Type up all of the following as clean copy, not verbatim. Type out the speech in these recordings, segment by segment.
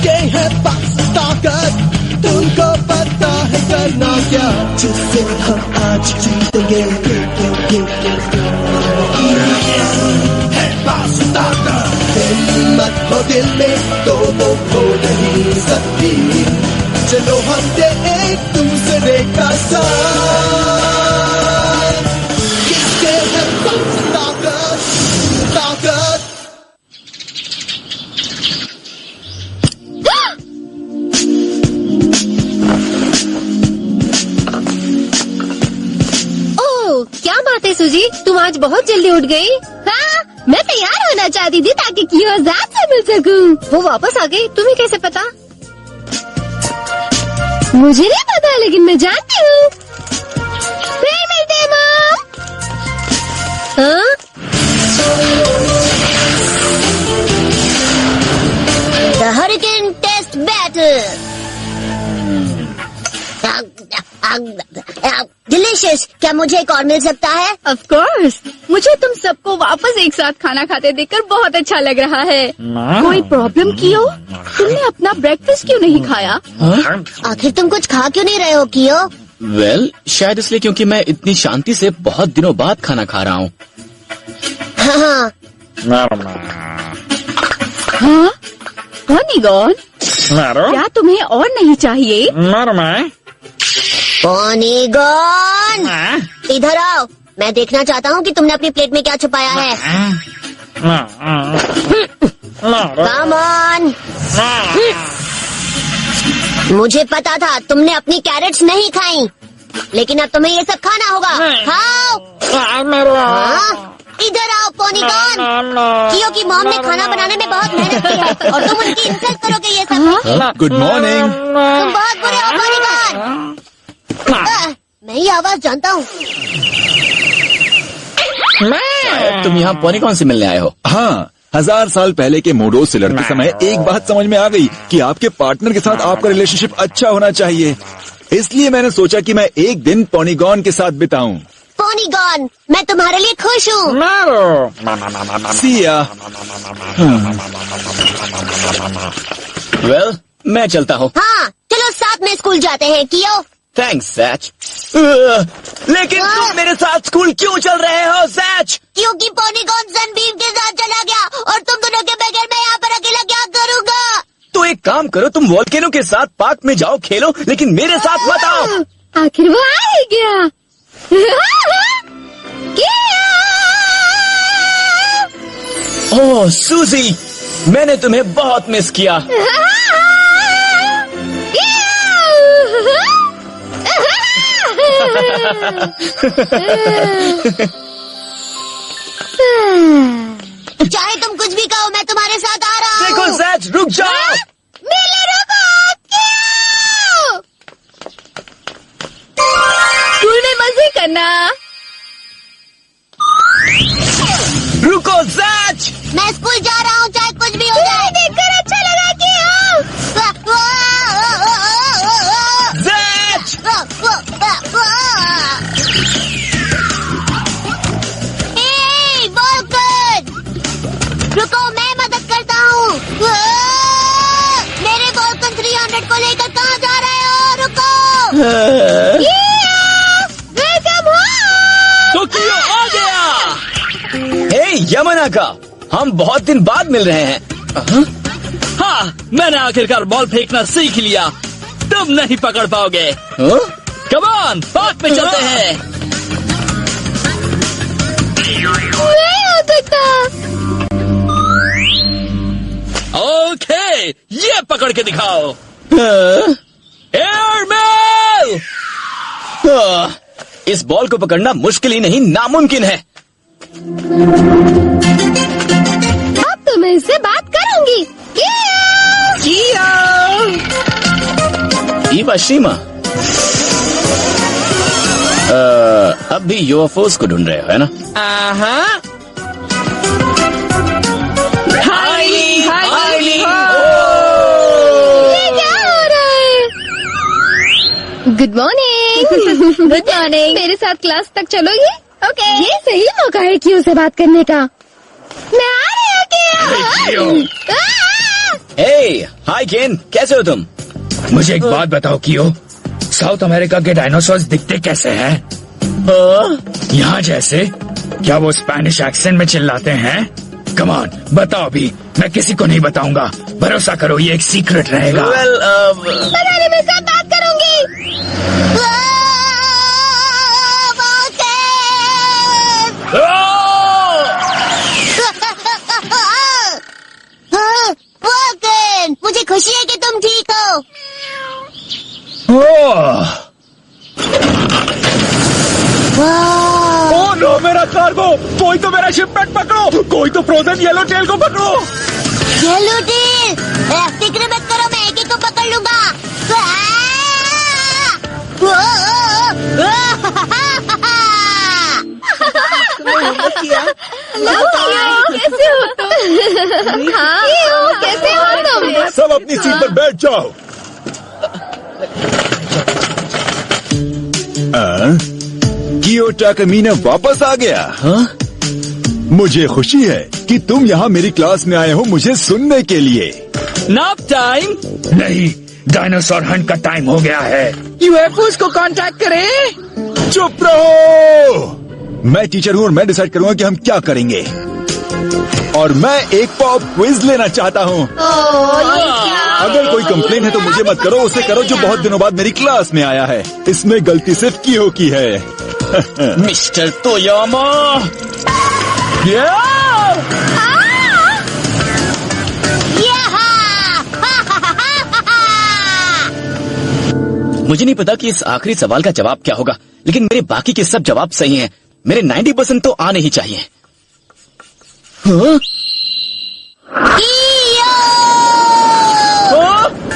किसके है पास ताकत, तुमको पता है करना क्या, जिससे हम आज जीतेंगे। है पास ताकत, हिम्मत हो दिल में तो वो खो नहीं सकती। चलो हम दे एक दूसरे का साथ। किसके है पास ताकत, ताकत। क्या बात है सुजी, तुम आज बहुत जल्दी उठ गई। हाँ, मैं तैयार होना चाहती थी ताकि कियो ज़ात से मिल सकूं। वो वापस आ गई, तुम्हें कैसे पता? मुझे नहीं पता लेकिन मैं जानती हूँ। फिर मिलते हैं मॉम। हाँ? The hurricane taste battle. Delicious. क्या मुझे एक और मिल सकता है? Of course. मुझे तुम सबको वापस एक साथ खाना खाते देखकर बहुत अच्छा लग रहा है। कोई प्रॉब्लम कियो? तुमने अपना ब्रेकफास्ट क्यों नहीं खाया? आखिर तुम कुछ खा क्यों नहीं रहे हो कियो? वेल, शायद इसलिए क्योंकि मैं इतनी शांति से बहुत दिनों बाद खाना खा रहा हूँ। हाँ। हाँ? पॉनीगॉन, क्या तुम्हें और नहीं चाहिए? पॉनीगॉन, इधर आओ। मैं देखना चाहता हूँ कि तुमने अपनी प्लेट में क्या छुपाया है। Come on. मुझे पता था तुमने अपनी कैरेट्स नहीं खाई, लेकिन अब तुम्हें ये सब खाना होगा। खाओ। हाँ? इधर आओ पॉनीगॉन। कियो की मॉम ने खाना बनाने में बहुत मेहनत की है और तुम उनकी इंसल्ट करोगे ये सब। Good morning. तुम बहुत बुरे हो पॉनीगॉन। मैं ये आवाज जानता हूँ। तुम यहाँ पॉनीगॉन से मिलने आए हो? हाँ, 1000 साल पहले के मोडोज से लड़ते समय एक बात समझ में आ गई कि आपके पार्टनर के साथ आपका रिलेशनशिप अच्छा होना चाहिए। इसलिए मैंने सोचा कि मैं एक दिन पॉनीगॉन के साथ बिताऊं। पॉनीगॉन, मैं तुम्हारे लिए खुश हूँ। सिया। वेल, मैं चलता हूँ। हाँ, चलो साथ में स्कूल जाते हैं कियो। Thanks Sachs. लेकिन तुम मेरे साथ स्कूल क्यों चल रहे हो सैच? क्योंकि पॉनीगॉन सनबीम के साथ चला गया और तुम दोनों के बगैर मैं यहाँ पर अकेला क्या करूँगा? तो एक काम करो, तुम वॉल्केनो के साथ पार्क में जाओ, खेलो, लेकिन मेरे साथ मत आओ। आखिर वो आ ही गया। ओह सूजी, मैंने तुम्हें बहुत मिस किया। चाहे तुम कुछ भी कहो, मैं तुम्हारे साथ आ रहा हूँ। देखो सैच, रुक जाओ। मेरे स्कूल में मजे करना। रुको सैच। मैं स्कूल जा रहा हूँ, चाहे कुछ भी हो जाए। देखकर अच्छा लगा कि रुको, मैं मदद करता हूँ। मेरे वॉल्कन 300 को लेकर कहाँ जा रहे हो? रुको। तो क्यों आ गया? हे यमना का, हम बहुत दिन बाद मिल रहे हैं। हाँ, मैंने आखिरकार बॉल फेंकना सीख लिया। तुम नहीं पकड़ पाओगे। कम ऑन, पार्क में चलते हैं। नहीं हो सकता। ओके, ये पकड़ के दिखाओ। एयरमेल। इस बॉल को पकड़ना मुश्किल ही नहीं, नामुमकिन है। अब तो मैं इससे बात करूंगी। इवाशिमा, अब भी यूएफओस को ढूंढ रहे हो, है ना? Good morning. Good morning. मेरे साथ क्लास तक चलोगी? ओके। ये सही मौका है कियो से बात करने का। मैं आ रही हूँ कियो। हाय केन, कैसे हो तुम? मुझे एक बात बताओ कियो, साउथ अमेरिका के डायनासोर्स दिखते कैसे हैं? यहाँ जैसे? क्या वो स्पेनिश एक्सेंट में चिल्लाते हैं? कम ऑन, बताओ भी, मैं किसी को नहीं बताऊंगा, भरोसा करो, ये एक सीक्रेट रहेगा। मैं सब बात करूंगी। मुझे खुशी है कि तुम ठीक हो। ओह नो, मेरा कार्गो! कोई तो मेरा शिपमेंट पकड़ो, कोई तो फ्रोजन येलो टेल को पकड़ो। येलो टेल, फिक्र मत करो, मैं एक ही को पकड़ लूंगा। कैसे हो तुम? हाँ, कैसे हो तुम? सब अपनी सीट पर बैठ जाओ। कियो टाकामीना वापस आ गया। मुझे खुशी है कि तुम यहाँ मेरी क्लास में आए हो मुझे सुनने के लिए। Nap time? नहीं, डायनासोर हंट का टाइम हो गया है। यूएफओस को कांटेक्ट करें। चुप रहो, मैं टीचर हूँ और मैं डिसाइड करूंगा कि हम क्या करेंगे। और मैं एक पॉप क्विज लेना चाहता हूँ। अगर कोई कंप्लेन है तो मुझे मत करो, उसे करो जो बहुत दिनों बाद मेरी क्लास में आया है। इसमें गलती सिर्फ कियो की है। Mister Toyama. मुझे नहीं पता कि इस आखिरी सवाल का जवाब क्या होगा, लेकिन मेरे बाकी के सब जवाब सही हैं। मेरे 90% तो आने ही चाहिए।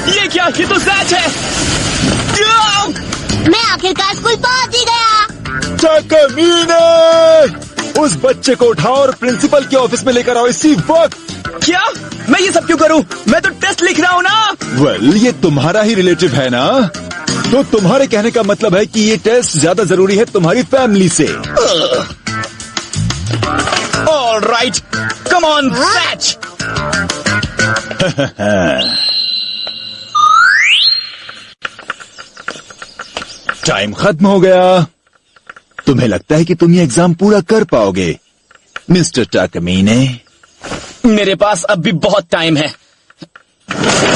ये क्या? ये तो सच है। मैं आखिरकार स्कूल पहुंच ही गया। टाकामीना, उस बच्चे को उठाओ और प्रिंसिपल के ऑफिस में लेकर आओ इसी वक्त। क्या? मैं ये सब क्यों करूं? मैं तो टेस्ट लिख रहा हूं ना। वेल, ये तुम्हारा ही रिलेटिव है ना, तो तुम्हारे कहने का मतलब है कि ये टेस्ट ज्यादा जरूरी है तुम्हारी फैमिली से। All right, come on fetch. Time खत्म हो गया। तुम्हें लगता है कि तुम ये एग्जाम पूरा कर पाओगे मिस्टर टाकामीना? मेरे पास अब भी बहुत टाइम है।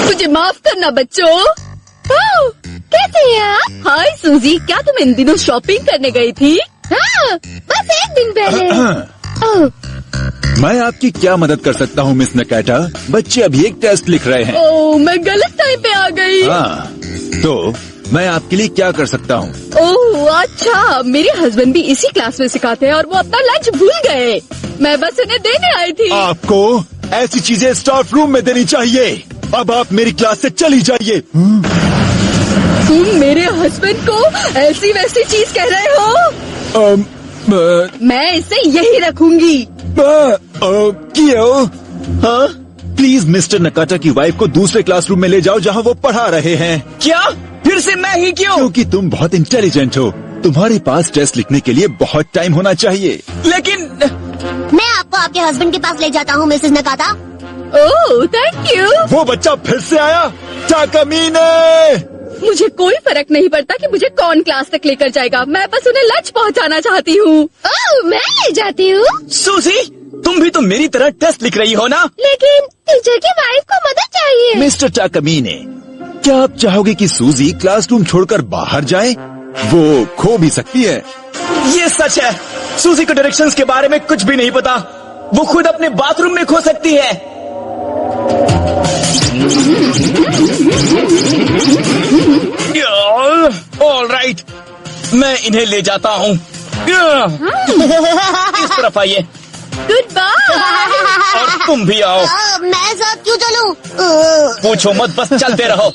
मुझे माफ करना बच्चों। कैसे हैं आप? हाय सूजी, क्या तुम इन दिनों शॉपिंग करने गई थी? हाँ, बस एक दिन पहले। मैं आपकी क्या मदद कर सकता हूँ मिस नकाटा? बच्चे अभी एक टेस्ट लिख रहे हैं। ओह, मैं गलत टाइम पे आ गई। हाँ, तो मैं आपके लिए क्या कर सकता हूँ? ओह अच्छा, मेरे हस्बैंड भी इसी क्लास में सिखाते हैं और वो अपना लंच भूल गए। मैं बस उन्हें देने आई थी। आपको ऐसी चीजें स्टाफ रूम में देनी चाहिए। अब आप मेरी क्लास से चली जाइए। तुम मेरे हस्बैंड को ऐसी वैसी चीज कह रहे हो? मैं इसे यही रखूंगी। कियो? हाँ? प्लीज मिस्टर नकाटा की वाइफ को दूसरे क्लासरूम में ले जाओ जहाँ वो पढ़ा रहे हैं। क्या? फिर से मैं ही क्यों? क्योंकि तुम बहुत इंटेलिजेंट हो। तुम्हारे पास टेस्ट लिखने के लिए बहुत टाइम होना चाहिए। लेकिन मैं आपको आपके हस्बैंड के पास ले जाता हूँ Mrs Nakata. Oh thank you. वो बच्चा फिर से आया। टाकामीना, मुझे कोई फर्क नहीं पड़ता कि मुझे कौन क्लास तक लेकर जाएगा। मैं बस उन्हें लंच पहुंचाना चाहती हूँ। ओह, मैं ले जाती हूँ। सूजी, तुम भी तो मेरी तरह टेस्ट लिख रही हो ना? लेकिन टीचर की वाइफ को मदद चाहिए। मिस्टर टाकामीना, क्या आप चाहोगे कि सूजी क्लासरूम छोड़कर बाहर जाए? वो खो भी सकती है। ये सच है। सूजी को डायरेक्शंस के बारे में कुछ भी नहीं पता। वो खुद अपने बाथरूम में खो सकती है। ऑल राइट, मैं इन्हें ले जाता हूँ। इस तरफ आइए। Goodbye. और तुम भी आओ। मैं साथ क्यों चलूं? पूछो मत, बस चलते रहो।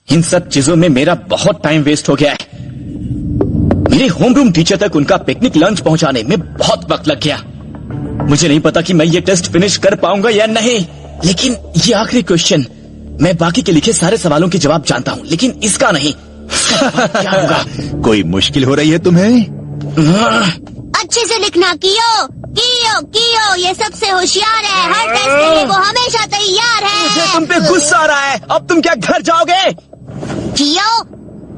इन सब चीजों में मेरा बहुत टाइम वेस्ट हो गया है। मेरे होम रूम टीचर तक उनका पिकनिक लंच पहुंचाने में बहुत वक्त लग गया। मुझे नहीं पता कि मैं ये टेस्ट फिनिश कर पाऊंगा या नहीं, लेकिन ये आखिरी क्वेश्चन। मैं बाकी के लिखे सारे सवालों के जवाब जानता हूँ, लेकिन इसका नहीं। क्या होगा? कोई मुश्किल हो रही है तुम्हें? अच्छे से लिखना। कियो कियो कियो ये सबसे होशियार है, हर टेस्ट के लिए वो हमेशा तैयार मुझे है। तुम पे गुस्सा आ रहा है। अब तुम क्या घर जाओगे? कियो,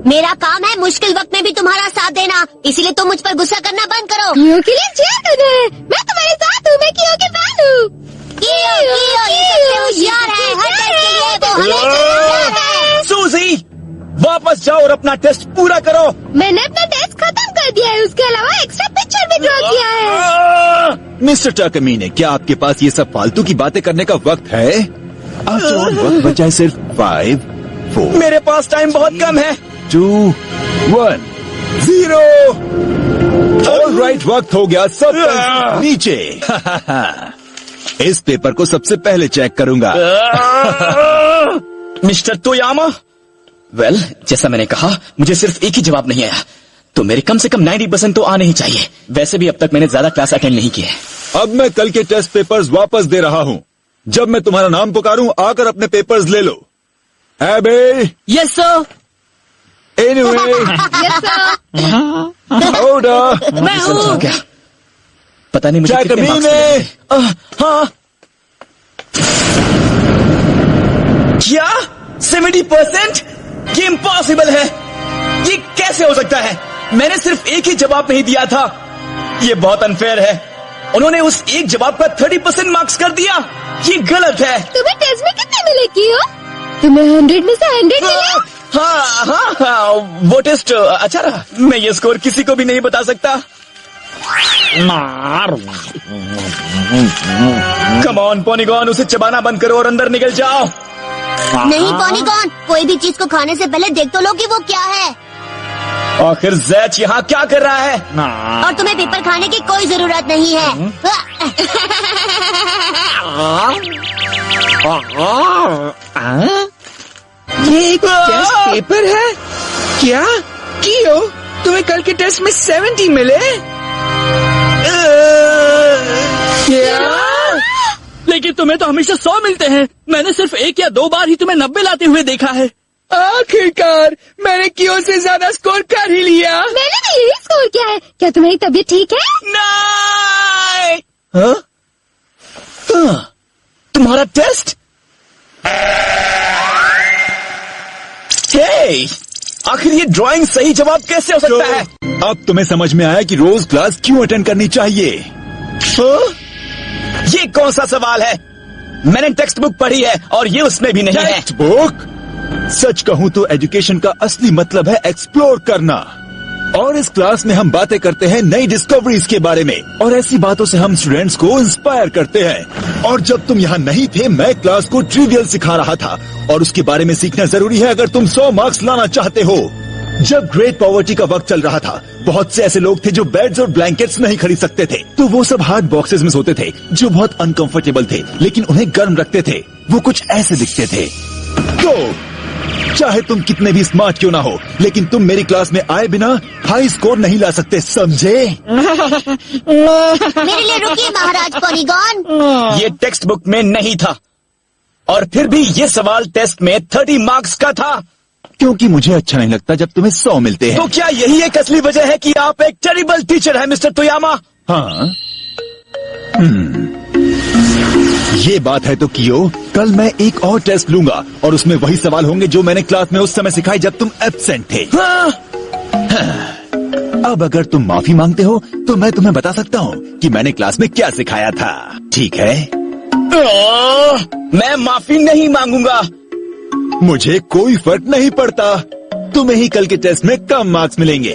मेरा काम है मुश्किल वक्त में भी तुम्हारा साथ देना, इसीलिए तुम मुझ पर गुस्सा करना बंद करो। कियो के लिए चेयर करना है। मैं तुम्हारे साथ हूँ, मैं कियो के फैन हूँ। कियो कियो ये सबसे होशियार है, हर टेस्ट के लिए वो हमेशा तैयार है। सूजी, वापस जाओ और अपना टेस्ट पूरा करो। मैंने अपना टेस्ट खत्म कर दिया है, उसके अलावा एक्स्ट्रा पिक्चर भी ड्रॉ किया है। मिस्टर टाकमीने, क्या आपके पास ये सब फालतू की बातें करने का वक्त है? आफ्टर ऑल वक्त बचा है सिर्फ 5, 4, मेरे पास टाइम बहुत कम है। 2, 1, 0। ऑल राइट, वक्त हो गया। सब नीचे। इस पेपर को सबसे पहले चेक करूंगा। मिस्टर तोयामा, वेल, जैसा मैंने कहा, मुझे सिर्फ एक ही जवाब नहीं आया, तो मेरे कम से कम 90% तो आने ही चाहिए। वैसे भी अब तक मैंने ज्यादा क्लास अटेंड नहीं किए। अब मैं कल के टेस्ट पेपर्स वापस दे रहा हूँ। जब मैं तुम्हारा नाम पुकारूं, आकर अपने पेपर्स ले लो। एबे, यस सर। Anyway, order. मैं समझ हूँ। गया। पता नहीं मुझे कितने मार्क्स टाकमीने, मिलेंगे। हाँ, क्या 70%? ये इम्पॉसिबल है। ये कैसे हो सकता है? मैंने सिर्फ एक ही जवाब नहीं दिया था। ये बहुत अनफेयर है। उन्होंने उस एक जवाब का 30% मार्क्स कर दिया। ये गलत है। तुम्हें टेस्ट में कितने मिले कियो? तुम्हें 100 में से 100 मिले? हाँ, वो टेस्ट अच्छा रहा। मैं ये स्कोर किसी को भी नहीं बता सकता। कम ऑन पॉनीगॉन, उसे चबाना बंद करो और अंदर निकल जाओ। नहीं पॉनीगॉन, कोई भी चीज को खाने से पहले देख तो लो कि वो क्या है। आखिर जैच यहाँ क्या कर रहा है? और तुम्हें पेपर खाने की कोई जरूरत नहीं है। ये एक टेस्ट पेपर है क्या? कियो, तुम्हें कल के टेस्ट में 70 मिले? क्या? लेकिन तुम्हें तो हमेशा 100 मिलते हैं। मैंने सिर्फ 1 या 2 बार ही तुम्हें 90 लाते हुए देखा है। आखिरकार मैंने कियो से ज्यादा स्कोर कर ही लिया। मैंने भी यही स्कोर किया है। क्या तुम्हारी तबीयत ठीक है? नहीं। हाँ? हाँ, तुम्हारा टेस्ट? हे, आखिर ये ड्राइंग सही जवाब कैसे हो सकता है? अब तुम्हें समझ में आया कि रोज क्लास क्यों अटेंड करनी चाहिए। हाँ? ये कौन सा सवाल है? मैंने टेक्स्ट बुक पढ़ी है और ये उसमें भी नहीं है। Text book? सच कहूँ तो एजुकेशन का असली मतलब है एक्सप्लोर करना। और इस क्लास में हम बातें करते हैं नई डिस्कवरीज के बारे में, और ऐसी बातों से हम स्टूडेंट्स को इंस्पायर करते हैं। और जब तुम यहाँ नहीं थे, मैं क्लास को ट्रिवियल सिखा रहा था, और उसके बारे में सीखना जरूरी है अगर तुम 100 मार्क्स लाना चाहते हो। जब ग्रेट पॉवर्टी का वक्त चल रहा था, बहुत से ऐसे लोग थे जो बेड्स और ब्लैंकेट्स नहीं खरीद सकते थे, तो वो सब हार्ड बॉक्सेस में सोते थे जो बहुत अनकंफर्टेबल थे, लेकिन उन्हें गर्म रखते थे। वो कुछ ऐसे दिखते थे। तो चाहे तुम कितने भी स्मार्ट क्यों ना हो, लेकिन तुम मेरी क्लास में आए बिना हाई स्कोर नहीं ला सकते, समझे? मेरे लिए रुकिए महाराज पॉलीगॉन। ये टेक्स्ट बुक में नहीं था, और फिर भी ये सवाल टेस्ट में 30 मार्क्स का था। क्योंकि मुझे अच्छा नहीं लगता जब तुम्हें 100 मिलते हैं। तो क्या यही एक असली वजह है कि आप एक टेरिबल टीचर हैं मिस्टर तोयामा? हाँ। ये बात है तो कियो, कल मैं एक और टेस्ट लूंगा और उसमें वही सवाल होंगे जो मैंने क्लास में उस समय सिखाए जब तुम एब्सेंट थे। हाँ। अब अगर तुम माफी मांगते हो तो मैं तुम्हें बता सकता हूँ कि मैंने क्लास में क्या सिखाया था, ठीक है? मैं माफी नहीं मांगूंगा। मुझे कोई फर्क नहीं पड़ता, तुम्हें ही कल के टेस्ट में कम मार्क्स मिलेंगे।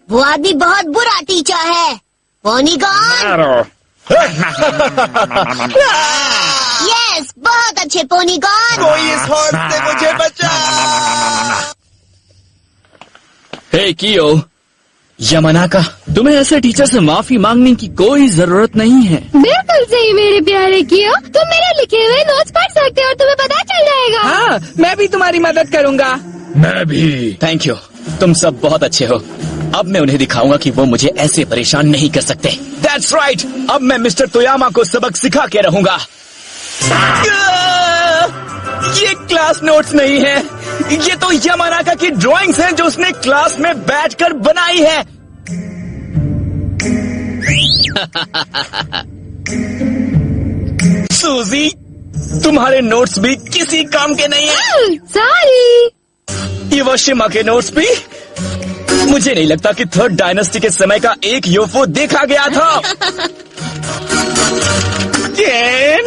वो आदमी बहुत बुरा टीचर है। पॉनीगॉन, यस, बहुत अच्छे पॉनीगॉन। कोई इस हॉर्स से मुझे बचा। हे कियो, यमनाका, तुम्हें ऐसे टीचर से माफी मांगने की कोई जरूरत नहीं है। बिल्कुल सही मेरे प्यारे कियो, तुम मेरे लिखे हुए नोट्स पढ़ सकते हो और तुम्हें पता चल जाएगा। हाँ, मैं भी तुम्हारी मदद करूँगा। मैं भी। थैंक यू, तुम सब बहुत अच्छे हो। अब मैं उन्हें दिखाऊंगा कि वो मुझे ऐसे परेशान नहीं कर सकते। That's right, अब मैं मिस्टर तोयामा को सबक सिखा के रहूंगा। ये क्लास नोट्स नहीं है, ये तो यामानाका की ड्राइंग्स हैं जो उसने क्लास में बैठकर बनाई है। सूजी, तुम्हारे नोट्स भी किसी काम के नहीं है। सॉरी। इवाशिमा के नोट्स भी। मुझे नहीं लगता कि थर्ड डायनेस्टी के समय का एक यूएफओ देखा गया था। केन?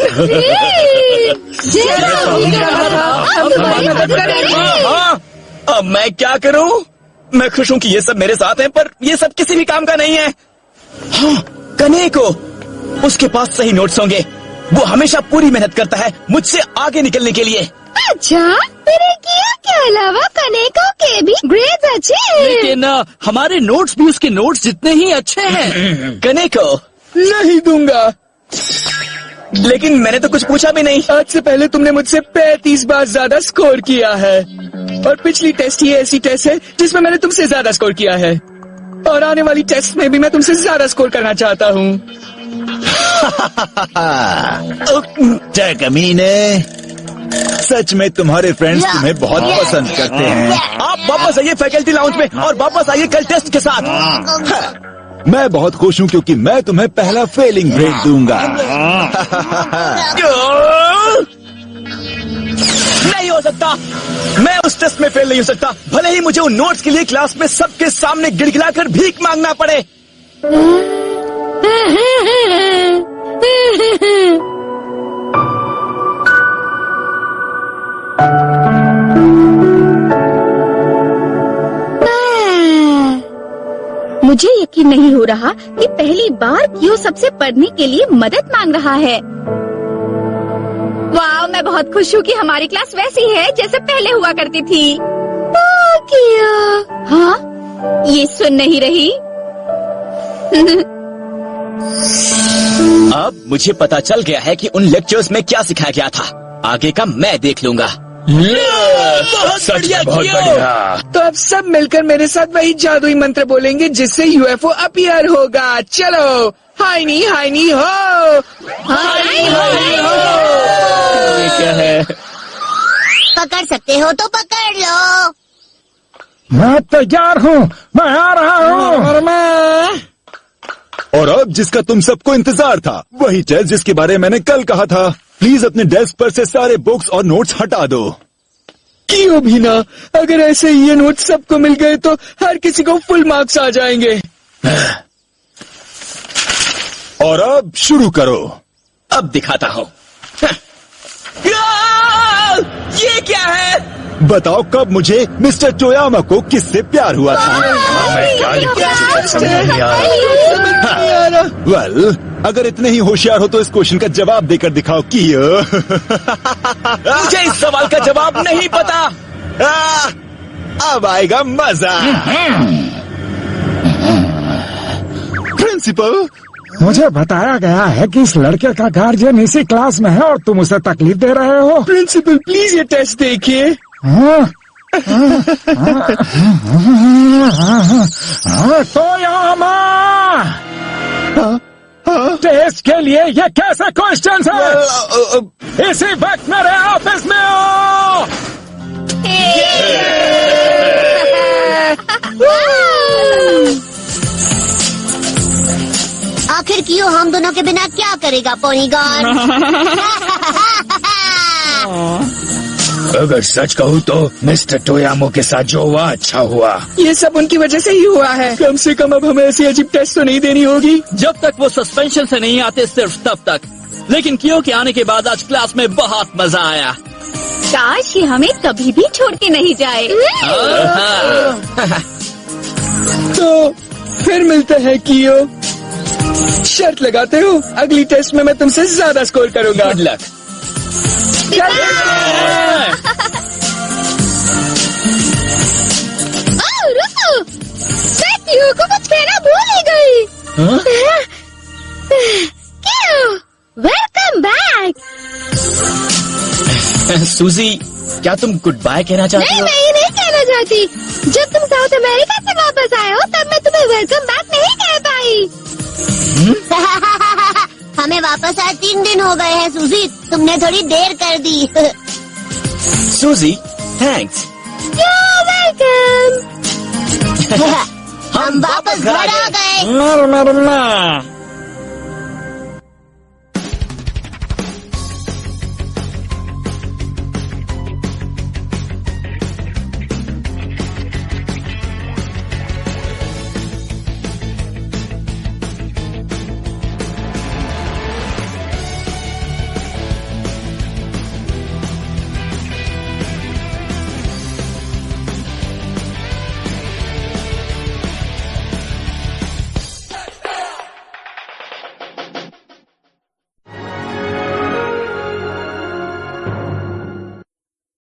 हाँ, अब मैं क्या करूं? मैं खुश हूं कि ये सब मेरे साथ हैं, पर ये सब किसी भी काम का नहीं है। हाँ, कनेको, उसके पास सही नोट्स होंगे। वो हमेशा पूरी मेहनत करता है मुझसे आगे निकलने के लिए। अच्छा, मेरे किया के अलावा कनेको के भी ग्रेड्स अच्छे हैं। लेकिन हमारे नोट्स भी उसके नोट्स जितने ही अच्छे हैं। कनेको, नहीं दूंगा। लेकिन मैंने तो कुछ पूछा भी नहीं। आज से पहले तुमने मुझसे 35 बार ज्यादा स्कोर किया है, और पिछली टेस्ट ही ऐसी टेस्ट है जिसमें मैंने तुमसे ज्यादा स्कोर किया है, और आने वाली टेस्ट में भी मैं तुमसे ज्यादा स्कोर करना चाहता हूँ। कमीने, सच में तुम्हारे फ्रेंड्स तुम्हें बहुत पसंद करते हैं। आप वापस आइए फैकल्टी लाउंज में, और वापस आइए कल टेस्ट के साथ। मैं बहुत खुश हूँ क्योंकि मैं तुम्हें पहला फेलिंग ग्रेड दूंगा। नहीं हो सकता, मैं उस टेस्ट में फेल नहीं हो सकता, भले ही मुझे उन नोट्स के लिए क्लास में सबके सामने गिड़गिड़ाकर भीख मांगना पड़े। मुझे यकीन नहीं हो रहा कि पहली बार कियो सबसे पढ़ने के लिए मदद मांग रहा है। वाह, मैं बहुत खुश हूँ कि हमारी क्लास वैसी है जैसे पहले हुआ करती थी। कियो, हाँ, ये सुन नहीं रही। अब मुझे पता चल गया है कि उन लेक्चर्स में क्या सिखाया गया था। आगे का मैं देख लूंगा। सच में बहुत बढ़िया। तो अब सब मिलकर मेरे साथ वही जादुई मंत्र बोलेंगे जिससे यूएफओ अपीयर होगा। चलो, हाइनी हाइनी हो, हाइनी हाइनी हो। ये क्या है? पकड़ सकते हो तो पकड़ लो। मैं तैयार हूँ, मैं आ रहा हूँ। और मैं और अब जिसका तुम सबको इंतजार था, वही टेस्ट जिसके बारे में मैंने कल कहा था। प्लीज अपने डेस्क पर से सारे बुक्स और नोट्स हटा दो। क्यों भी ना, अगर ऐसे ये नोट सबको मिल गए तो हर किसी को फुल मार्क्स आ जाएंगे। और अब शुरू करो। अब दिखाता हूँ। ये क्या है? बताओ कब मुझे मिस्टर टोयामा को किससे प्यार हुआ था? मैं क्या लिखूं, समझ नहीं आ रहा। वेल, अगर इतने ही होशियार हो तो इस क्वेश्चन का जवाब देकर दिखाओ कियो। मुझे इस सवाल का जवाब नहीं पता। अब आएगा मजा। प्रिंसिपल, मुझे बताया गया है कि इस लड़के का गार्जियन इसी क्लास में है और तुम उसे तकलीफ दे रहे हो। प्रिंसिपल प्लीज ये टेस्ट देखिए। टोयामा, टेस्ट के लिए ये कैसे क्वेश्चंस है? इसी वक्त मेरे ऑफिस में आओ। आखिर कियो हम दोनों के बिना क्या करेगा पोनीगॉन? अगर सच कहूँ तो मिस्टर टोयामो के साथ जो हुआ अच्छा हुआ। ये सब उनकी वजह से ही हुआ है। कम से कम अब हमें ऐसी अजीब टेस्ट तो नहीं देनी होगी। जब तक वो सस्पेंशन से नहीं आते सिर्फ तब तक। लेकिन कियो के आने के बाद आज क्लास में बहुत मजा आया। काश ये हमें कभी भी छोड़ के नहीं जाए। तो फिर मिलते हैं कियो। शर्त लगाते हो अगली टेस्ट में मैं तुमसे ज्यादा स्कोर करूंगा। Good luck. रुको, मैं कियो को कुछ कहना भूल ही गई। कियो, वेलकम बैक। सूजी, क्या तुम गुड बाय कहना चाहती नहीं, हो? मैं ये नहीं कहना चाहती। जब तुम साउथ अमेरिका से वापस आए हो तब मैं तुम्हें वेलकम बैक नहीं कह पाई। हमें वापस आए 3 दिन हो गए हैं सूजी, तुमने थोड़ी देर कर दी। सूजी, थैंक्स। मैडम। हम वापस घर आ गए। मर